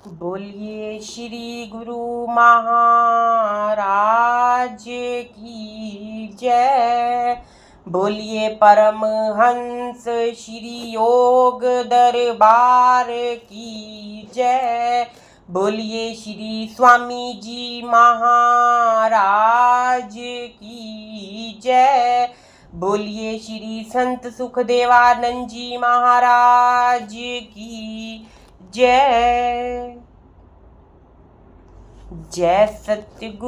बोलिए श्री गुरु महाराज की जय। बोलिए परमहंस श्री योग दरबार की जय। बोलिए श्री स्वामी जी महाराज की जय। बोलिए श्री संत सुखदेवानंद जी महाराज की जय। जय सतगुरुदेवाय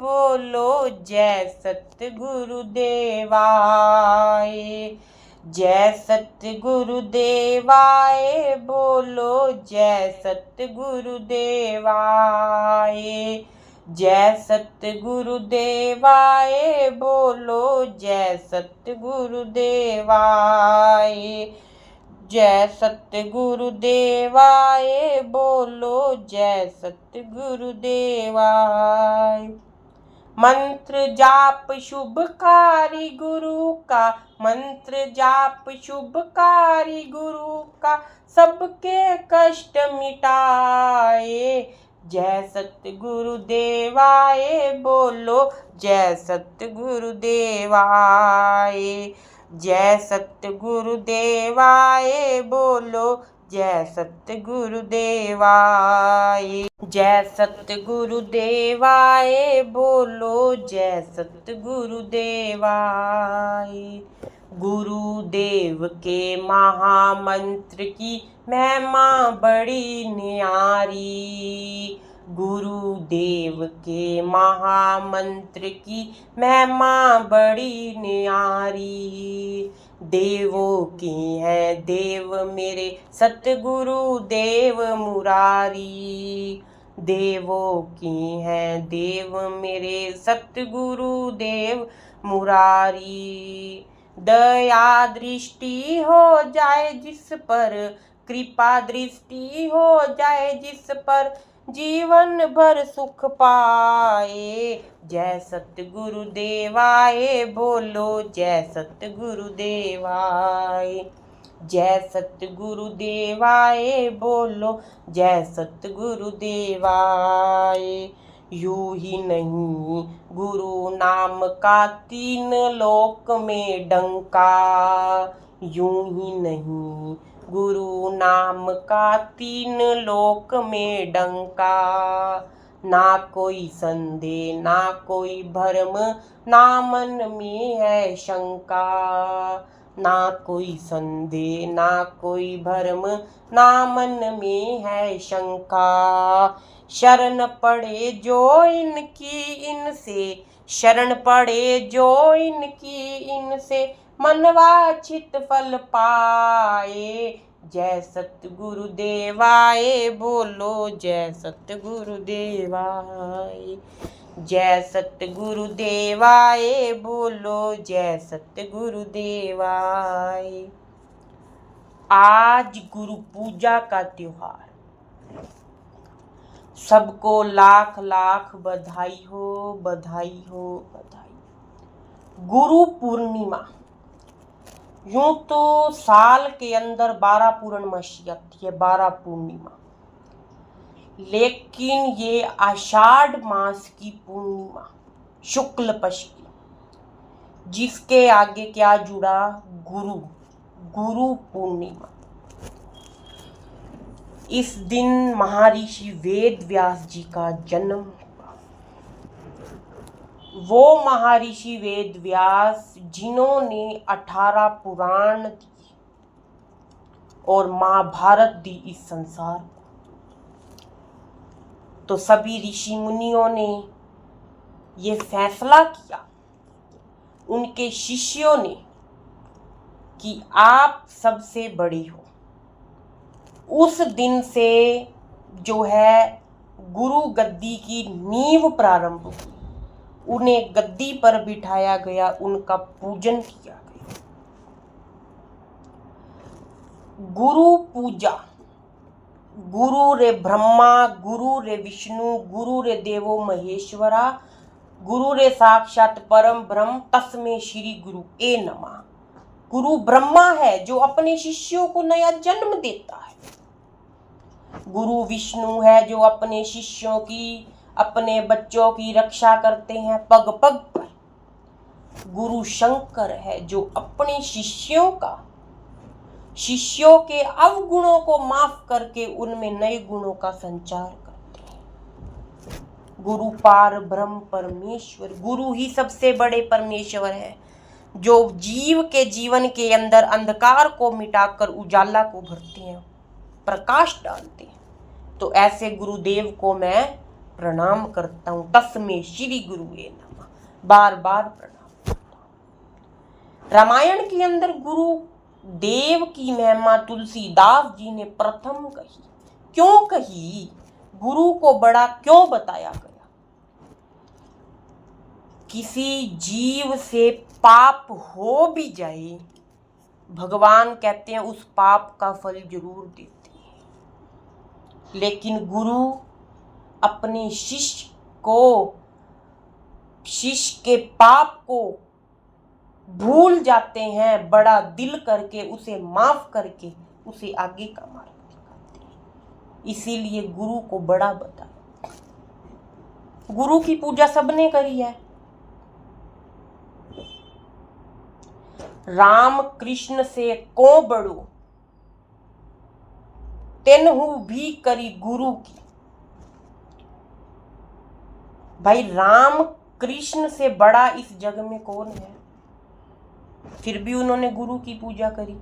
बोलो, जय सतगुरुदेवाय। जय सतगुरुदेवाय बोलो, जय सतगुरुदेवाय। जय सतगुरुदेवाय बोलो, जय सतगुरुदेवाय। जय सतगुरुदेवाय बोलो, जय सतगुरुदेवाय। मंत्र जाप शुभकारी गुरु का, मंत्र जाप शुभकारी गुरु का, सबके कष्ट मिटाए। जय सतगुरुदेवाय बोलो, जय सतगुरुदेवाय। जय सतगुरुदेवाय बोलो, जय सतगुरुदेवाय। जय सतगुरुदेवाय बोलो, जय सतगुरुदेवाय। गुरुदेव के महामंत्र की महिमा बड़ी न्यारी। गुरुदेव के महामंत्र की महिमा बड़ी न्यारी। देवों की हैं देव मेरे सतगुरु देव मुरारी। देवों की हैं देव मेरे सतगुरु देव मुरारी। दया दृष्टि हो जाए जिस पर, कृपा दृष्टि हो जाए जिस पर, जीवन भर सुख पाए। जय सतगुरुदेवाय बोलो, जय सतगुरुदेवाय। जय सतगुरुदेवाय बोलो, जय सतगुरुदेवाय। यूं ही नहीं गुरु नाम का तीन लोक में डंका। यूं ही नहीं गुरु नाम का तीन लोक में डंका। ना कोई संदेह ना कोई भ्रम, ना मन में है शंका। ना कोई संदेह ना कोई भ्रम, ना मन में है शंका। शरण पड़े जो इनकी इनसे, शरण पड़े जो इनकी इनसे, मनवांछित फल पाए। जय सतगुरुदेवाय बोलो, जय सतगुरुदेवाय। जय सतगुरुदेवाय बोलो, जय सतगुरुदेवाय। आज गुरु पूजा का त्योहार, सबको लाख लाख बधाई हो, बधाई हो, बधाई। गुरु पूर्णिमा, यूं तो साल के अंदर 12 पूर्णमासी आती है, 12 पूर्णिमा, लेकिन ये आषाढ़ मास की पूर्णिमा शुक्ल पक्ष की, जिसके आगे क्या जुड़ा, गुरु, गुरु पूर्णिमा। इस दिन महर्षि वेद व्यास जी का जन्म हुआ। वो महर्षि वेद व्यास जिन्होंने 18 पुराण दिए और महाभारत दी इस संसार को। तो सभी ऋषि मुनियों ने ये फैसला किया, उनके शिष्यों ने, कि आप सबसे बड़े हो। उस दिन से जो है गुरु गद्दी की नींव प्रारंभ हुई। उन्हें गद्दी पर बिठाया गया, उनका पूजन किया गया। गुरु पूजा, गुरु रे ब्रह्मा, गुरु रे विष्णु, गुरु रे देवो महेश्वरा, गुरु रे साक्षात परम ब्रह्म तस्मै श्री गुरु ए नमः। गुरु ब्रह्मा है जो अपने शिष्यों को नया जन्म देता है। गुरु विष्णु है जो अपने शिष्यों की, अपने बच्चों की रक्षा करते हैं पग पग पर। गुरु शंकर है जो अपने शिष्यों के अवगुणों को माफ करके उनमें नए गुणों का संचार करते हैं। गुरु पार ब्रह्म परमेश्वर, गुरु ही सबसे बड़े परमेश्वर है जो जीव के जीवन के अंदर अंधकार को मिटाकर उजाला को भरते हैं, प्रकाश डालते हैं। तो ऐसे गुरुदेव को मैं प्रणाम करता हूँ। तस्मै श्री गुरुवे नमः, बार बार प्रणाम करता हूँ। रामायण के अंदर गुरु देव की महिमा तुलसीदास जी ने प्रथम कही। क्यों कही? गुरु को बड़ा क्यों बताया गया? किसी जीव से पाप हो भी जाए, भगवान कहते हैं उस पाप का फल जरूर देते हैं। लेकिन गुरु अपने शिष्य के पाप को भूल जाते हैं, बड़ा दिल करके उसे माफ करके उसे आगे का मार्ग दिखाते हैं। इसीलिए गुरु को बड़ा बताया। गुरु की पूजा सबने करी है। राम कृष्ण से को बड़ो तेनहु भी करी गुरु की। भाई राम कृष्ण से बड़ा इस जग में कौन है? फिर भी उन्होंने गुरु की पूजा करी।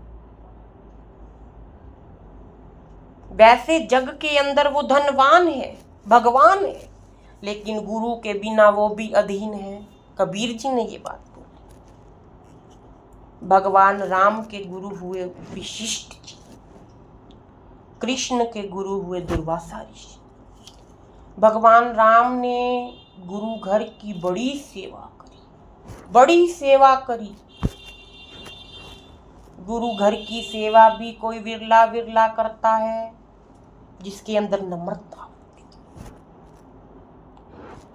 वैसे जग के अंदर वो धनवान है, भगवान है, लेकिन गुरु के बिना वो भी अधीन है। कबीर जी ने ये बात बोली। भगवान राम के गुरु हुए वशिष्ठ जी, कृष्ण के गुरु हुए दुर्वासा ऋषि। भगवान राम ने गुरु घर की बड़ी सेवा करी। गुरु घर की सेवा भी कोई विरला विरला करता है जिसके अंदर नम्रता होती है।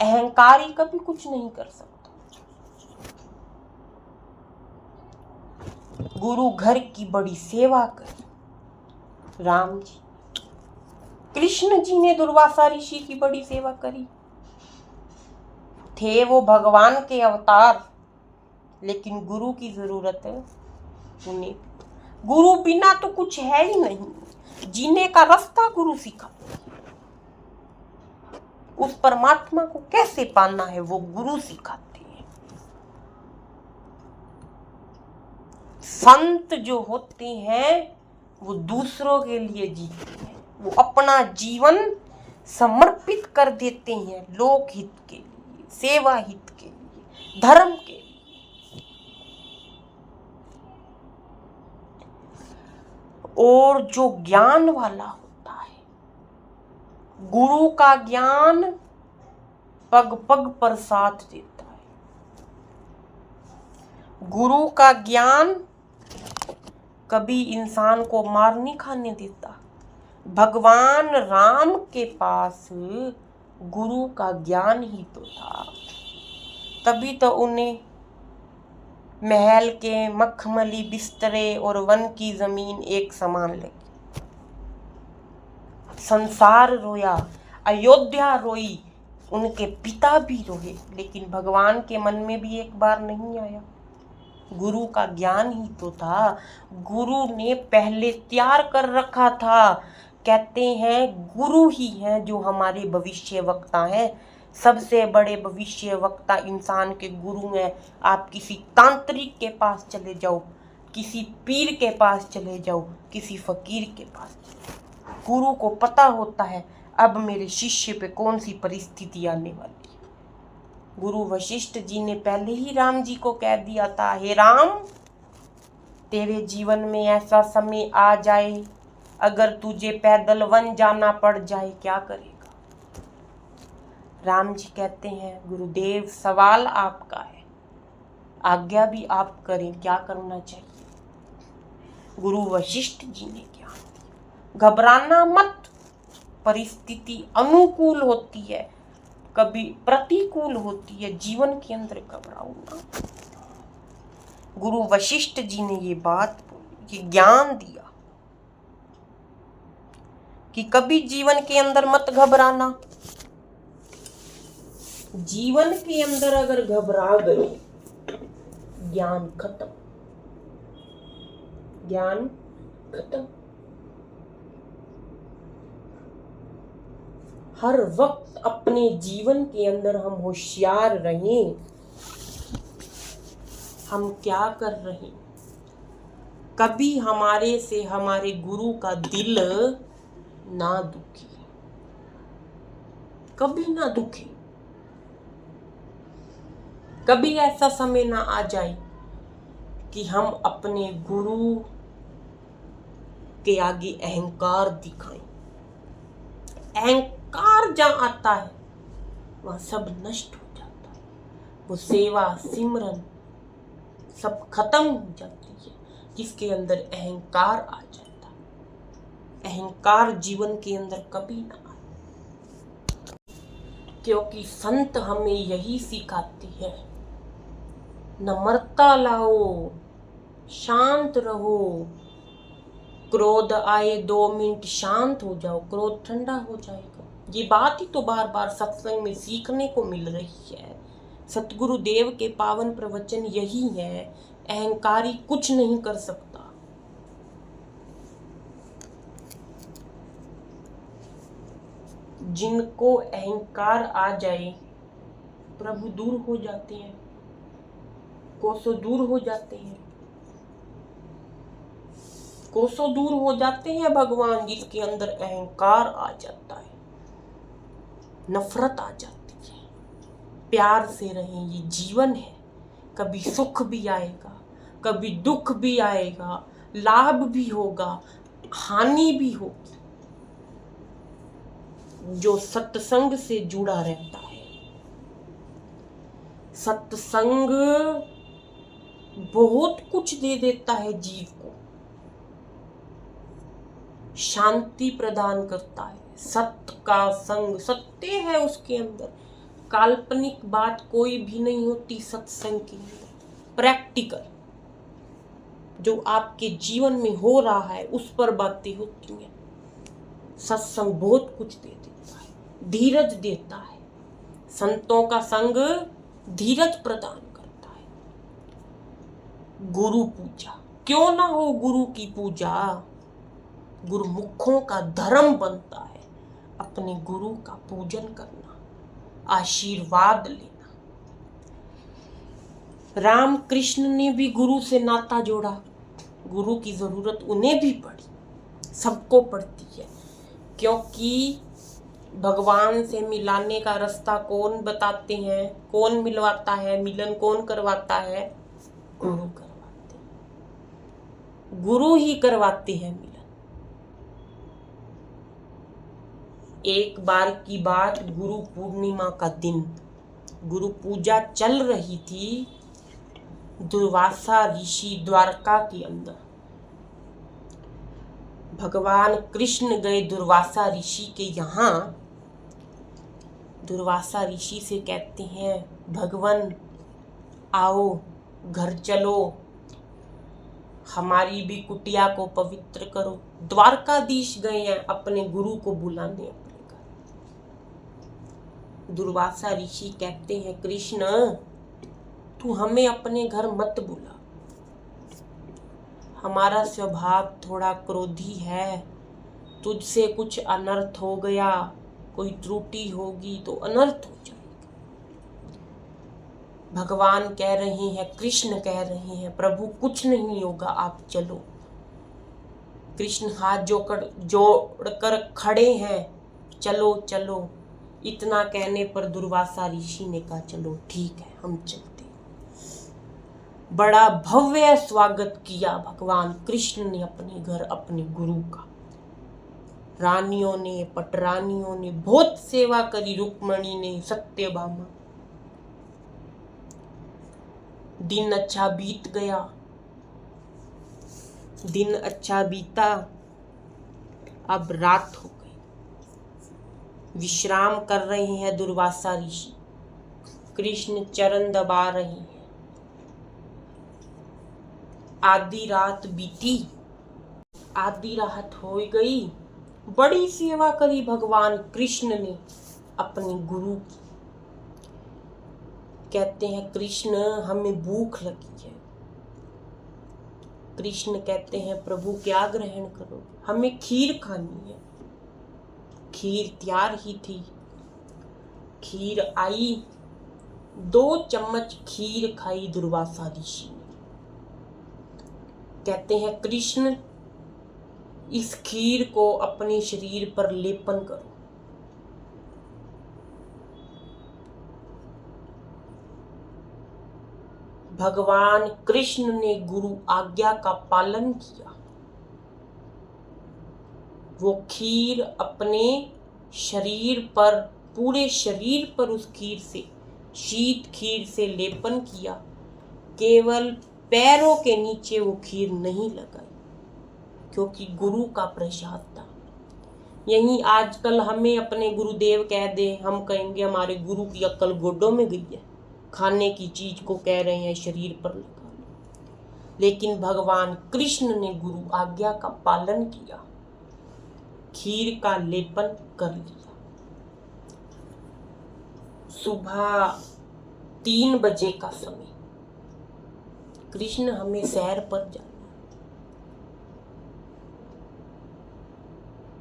अहंकारी कभी कुछ नहीं कर सकता। गुरु घर की बड़ी सेवा करी राम जी। कृष्ण जी ने दुर्वासा ऋषि की बड़ी सेवा करी। थे वो भगवान के अवतार, लेकिन गुरु की जरूरत है उन्हें। गुरु बिना तो कुछ है ही नहीं। जीने का रास्ता गुरु सिखाते हैं। उस परमात्मा को कैसे पाना है वो गुरु सिखाते हैं। संत जो होते हैं वो दूसरों के लिए जीते हैं। वो अपना जीवन समर्पित कर देते हैं लोक हित के लिए, सेवा हित के लिए, धर्म के लिए। और जो ज्ञान वाला होता है, गुरु का ज्ञान पग पग पर साथ देता है। गुरु का ज्ञान कभी इंसान को मार नहीं खाने देता। भगवान राम के पास गुरु का ज्ञान ही तो था, तभी तो उन्हें महल के मखमली बिस्तरे और वन की जमीन एक समान लगी। संसार रोया, अयोध्या रोई, उनके पिता भी रोए, लेकिन भगवान के मन में भी एक बार नहीं आया। गुरु का ज्ञान ही तो था। गुरु ने पहले तैयार कर रखा था। कहते हैं गुरु ही हैं जो हमारे भविष्य वक्ता हैं। सबसे बड़े भविष्य वक्ता इंसान के गुरु हैं। आप किसी तांत्रिक के पास चले जाओ, किसी पीर के पास चले जाओ, किसी फकीर के पास चले जाओ, गुरु को पता होता है अब मेरे शिष्य पे कौन सी परिस्थिति आने वाली है। गुरु वशिष्ठ जी ने पहले ही राम जी को कह दिया था, हे राम, तेरे जीवन में ऐसा समय आ जाए, अगर तुझे पैदल वन जाना पड़ जाए, क्या करेगा? राम जी कहते हैं, गुरुदेव सवाल आपका है, आज्ञा भी आप करें, क्या करना चाहिए? गुरु वशिष्ठ जी ने क्या दिया, घबराना मत, परिस्थिति अनुकूल होती है, कभी प्रतिकूल होती है, जीवन के अंदर घबराओ ना। गुरु वशिष्ठ जी ने ये बात बोली, ये ज्ञान दिया कि कभी जीवन के अंदर मत घबराना। जीवन के अंदर अगर घबरा गए, ज्ञान खत्म, ज्ञान खत्म। हर वक्त अपने जीवन के अंदर हम होशियार रहें, हम क्या कर रहे, कभी हमारे से हमारे गुरु का दिल ना दुखे, कभी ना दुखे। कभी ऐसा समय ना आ जाए कि हम अपने गुरु के आगे अहंकार दिखाएं। अहंकार जहां आता है वहां सब नष्ट हो जाता है, वो सेवा सिमरन सब खत्म हो जाती है जिसके अंदर अहंकार आ जाता है। अहंकार जीवन के अंदर कभी ना आए, क्योंकि संत हमें यही सिखाते हैं, नम्रता लाओ, शांत रहो। क्रोध आए 2 मिनट शांत हो जाओ, क्रोध ठंडा हो जाएगा। ये बात ही तो बार बार सत्संग में सीखने को मिल रही है। सतगुरु देव के पावन प्रवचन यही है, अहंकारी कुछ नहीं कर सकता। जिनको अहंकार आ जाए प्रभु दूर हो जाते हैं, कोसों दूर हो जाते हैं, कोसों दूर हो जाते हैं भगवान। जिसके अंदर अहंकार आ जाता है, नफरत आ जाती है। प्यार से रहें, ये जीवन है। कभी सुख भी आएगा, कभी दुख भी आएगा, लाभ भी होगा, हानि भी होगी। जो सत्संग से जुड़ा रहता है, सत्संग बहुत कुछ दे देता है जीव को, शांति प्रदान करता है। सत्य का संग, सत्य है उसके अंदर, काल्पनिक बात कोई भी नहीं होती सत्संग के अंदर। प्रैक्टिकल जो आपके जीवन में हो रहा है उस पर बातें होती हैं। सत्संग बहुत कुछ दे देता है, धीरज देता है। संतों का संग धीरज प्रदान करता है। गुरु पूजा, क्यों ना हो गुरु की पूजा, गुरुमुखों का धर्म बनता है अपने गुरु का पूजन करना, आशीर्वाद लेना। राम कृष्ण ने भी गुरु से नाता जोड़ा, गुरु की जरूरत उन्हें भी पड़ी, सबको पड़ती है, क्योंकि भगवान से मिलाने का रास्ता कौन बताते हैं, कौन मिलवाता है, मिलन कौन करवाता है, गुरु करवाते हैं, गुरु ही करवाते हैं मिलन। एक बार की बात, गुरु पूर्णिमा का दिन, गुरु पूजा चल रही थी दुर्वासा ऋषि द्वारका के अंदर। भगवान कृष्ण गए दुर्वासा ऋषि के यहाँ। दुर्वासा ऋषि से कहते हैं, भगवान आओ घर चलो, हमारी भी कुटिया को पवित्र करो। द्वारकाधीश गए हैं अपने गुरु को बुलाने अपने घर। दुर्वासा ऋषि कहते हैं, कृष्ण तू हमें अपने घर मत बुला, हमारा स्वभाव थोड़ा क्रोधी है, तुझसे कुछ अनर्थ हो गया, कोई त्रुटि होगी तो अनर्थ हो जाएगा। भगवान कह रहे हैं, कृष्ण कह रहे हैं, प्रभु कुछ नहीं होगा, आप चलो। कृष्ण हाथ जोड़कर खड़े हैं, चलो चलो। इतना कहने पर दुर्वासा ऋषि ने कहा, चलो ठीक है हम चलते। बड़ा भव्य स्वागत किया भगवान कृष्ण ने अपने घर अपने गुरु का। रानियों ने, पटरानियों ने बहुत सेवा करी, रुक्मणी ने, सत्यभामा। दिन अच्छा बीत गया, दिन अच्छा बीता। अब रात हो गई, विश्राम कर रहे हैं दुर्वासा ऋषि। कृष्ण चरण दबा रहे हैं। आधी रात बीती, आधी रात हो गई। बड़ी सेवा करी भगवान कृष्ण ने अपने गुरु की। कहते हैं कृष्ण हमें भूख लगी है। कृष्ण कहते हैं प्रभु क्या ग्रहण करोगे? हमें खीर खानी है। खीर तैयार ही थी। खीर आई, 2 चम्मच खीर खाई दुर्वासा ऋषि ने। कहते हैं कृष्ण इस खीर को अपने शरीर पर लेपन करो। भगवान कृष्ण ने गुरु आज्ञा का पालन किया। वो खीर अपने शरीर पर, पूरे शरीर पर उस खीर से, शीत खीर से लेपन किया। केवल पैरों के नीचे वो खीर नहीं लगाई, क्योंकि गुरु का प्रसाद था। यही आजकल हमें अपने गुरुदेव कह दे, हम कहेंगे हमारे गुरु की अक्ल गोडों में गई है। खाने की चीज को कह रहे हैं शरीर पर लगा लो। लेकिन भगवान कृष्ण ने गुरु आज्ञा का पालन किया, खीर का लेपन कर लिया। सुबह 3 बजे का समय, कृष्ण हमें सैर पर जाना।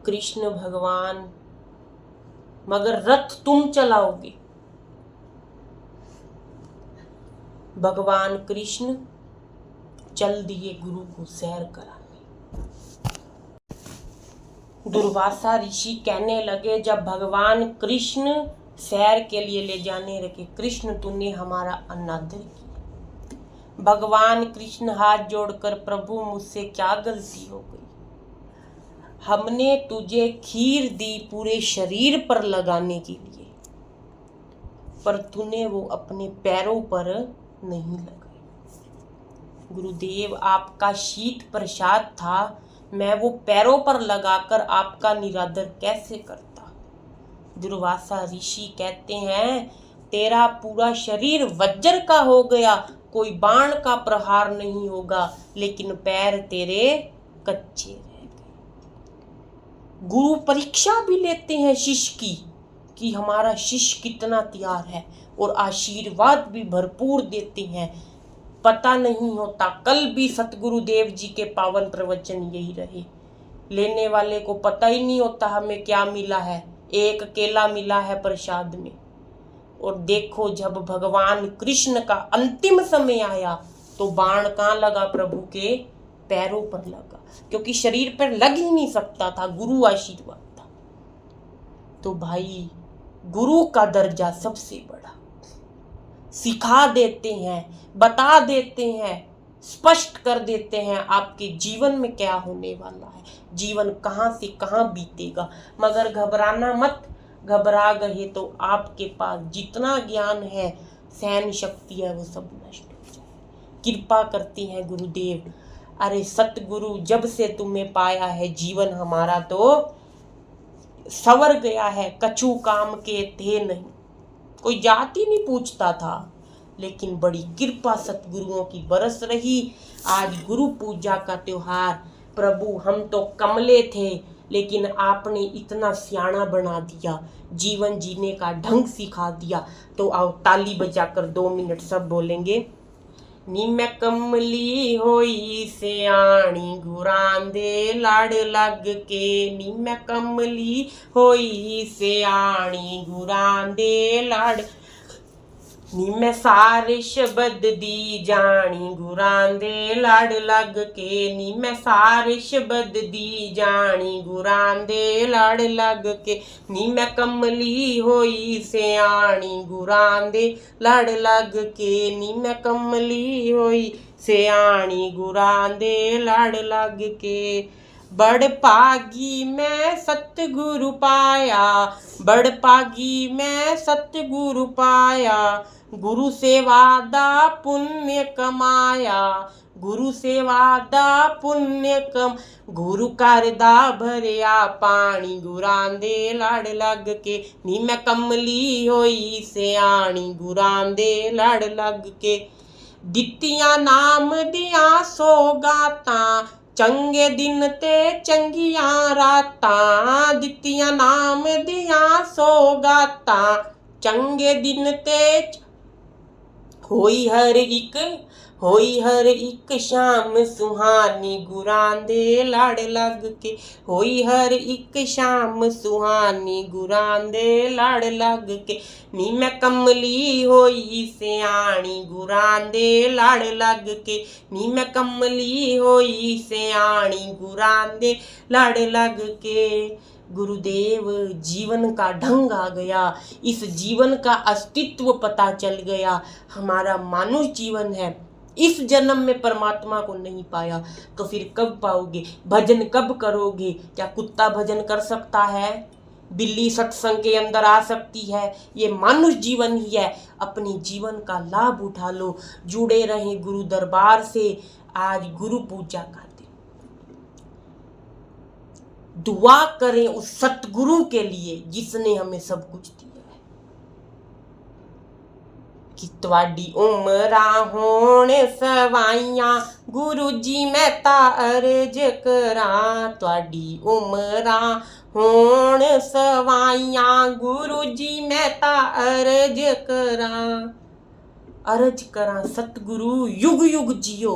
कृष्ण भगवान, मगर रथ तुम चलाओगे। भगवान कृष्ण चल दिए गुरु को सैर कराने। दुर्वासा ऋषि कहने लगे, जब भगवान कृष्ण सैर के लिए ले जाने लगे, कृष्ण तूने हमारा अनादर किया। भगवान कृष्ण हाथ जोड़कर, प्रभु मुझसे क्या गलती हो गई? हमने तुझे खीर दी पूरे शरीर पर लगाने के लिए, पर तूने वो अपने पैरों पर नहीं लगाई। गुरुदेव आपका शीत प्रसाद था, मैं वो पैरों पर लगाकर आपका निरादर कैसे करता? दुर्वासा ऋषि कहते हैं तेरा पूरा शरीर वज्र का हो गया, कोई बाण का प्रहार नहीं होगा, लेकिन पैर तेरे कच्चे रह गए। गुरु परीक्षा भी लेते हैं शिष्य की कि हमारा शिष्य कितना तैयार है, और आशीर्वाद भी भरपूर देते हैं। पता नहीं होता, कल भी सतगुरुदेव जी के पावन प्रवचन यही रहे। लेने वाले को पता ही नहीं होता हमें क्या मिला है। एक केला मिला है प्रसाद में, और देखो जब भगवान कृष्ण का अंतिम समय आया तो बाण कहाँ लगा? प्रभु के पैरों पर लगा, क्योंकि शरीर पर लग ही नहीं सकता था, गुरु आशीर्वाद था। तो भाई गुरु का दर्जा सबसे बड़ा। सिखा देते हैं, बता देते हैं, स्पष्ट कर देते हैं आपके जीवन में क्या होने वाला है, जीवन कहाँ से कहाँ बीतेगा। मगर घबराना मत, घबरा गए तो आपके पास जितना ज्ञान है, सहन शक्ति है, वो सब नष्ट हो जाए। कृपा करती हैं गुरुदेव। अरे सतगुरु, जब से तुम्हें पाया है जीवन हमारा तो सवर गया है। कछु काम के थे नहीं, कोई जाति नहीं पूछता था, लेकिन बड़ी कृपा सतगुरुओं की बरस रही। आज गुरु पूजा का त्योहार। प्रभु हम तो कमले थे, लेकिन आपने इतना सियाना बना दिया, जीवन जीने का ढंग सिखा दिया। तो आओ ताली बजाकर 2 मिनट सब बोलेंगे। नी मैं कमली होई सियाणी, घुरांदे लाड़ लग के। नी मैं कमली होई सियाणी, घुरांदे लाड़। नी मैं सारे शब्द दी जानी, घुरांदे लाड़ लग के। नी मैं सारे शब्द दी जानी, घुरांदे लाड़ लग के। नी मैं कमली होई सियाणी, घुरांदे लाड़ लग के। नी मैं कमली होई सियाणी, घुरांदे लाड़ लग के। बड़ पागी मैं सतगुरु पाया, बड़ पागी मैं सतगुरु पाया। गुरु सेवा दा पुण्य कमाया, गुरु सेवा दा पुण्य कम। गुरु करदा भरिया पानी, गुरांदे लाड़ लग के। नी मैं कमली होई सियाणी, गुरांदे लाड़ लग के। दित्तियां नाम दियां सौगातां, चंगे दिन ते चंगिया रातां दित्तियां नाम दिया सौगातां। चंगे दिन ते होई हर एक शाम सुहानी गुरां दे लड़ लग के। होई हर एक शाम सुहानी गुरां दे लड़ लग के। नी मैं कमली होई सियाणी गुरां दे लड़ लग के। नी मैं कमली होई सियाणी गुरां दे लड़ लग के। गुरुदेव, जीवन का ढंग आ गया, इस जीवन का अस्तित्व पता चल गया। हमारा मानुष जीवन है, इस जन्म में परमात्मा को नहीं पाया तो फिर कब पाओगे? भजन कब करोगे? क्या कुत्ता भजन कर सकता है? बिल्ली सत्संग के अंदर आ सकती है? ये मानुष जीवन ही है। अपने जीवन का लाभ उठा लो, जुड़े रहें गुरु दरबार से। आज गुरु पूजा का दिन, दुआ करें उस सतगुरु के लिए जिसने हमें सब कुछ दिया है। कि त्वाडी उमरां होण सवाइयां गुरु जी मैं ता अर्ज करां। त्वाडी उमरां होण सवाइयां गुरु जी मैं ता अर्ज करां सतगुरु युग युग जियो।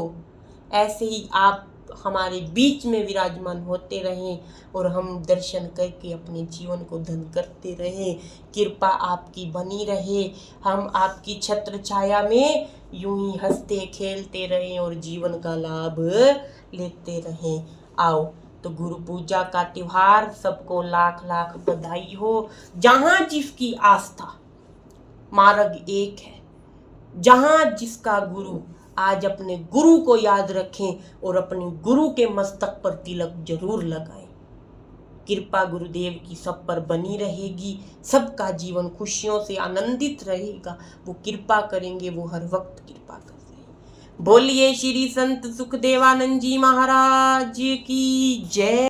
ऐसे ही आप हमारे बीच में विराजमान होते रहें और हम दर्शन करके अपने जीवन को धन करते रहें। कृपा आपकी बनी रहे, हम आपकी छत्र छाया में यूं ही हंसते खेलते रहें और जीवन का लाभ लेते रहें। आओ तो गुरु पूजा का त्योहार सबको लाख लाख बधाई हो। जहाँ जिसकी आस्था, मार्ग एक है। जहाँ जिसका गुरु, आज अपने गुरु को याद रखें और अपने गुरु के मस्तक पर तिलक जरूर लगाएं। कृपा गुरुदेव की सब पर बनी रहेगी। सबका जीवन खुशियों से आनंदित रहेगा। वो कृपा करेंगे, वो हर वक्त कृपा कर रहे हैं। बोलिए श्री संत सुखदेवानंद जी महाराज की जय।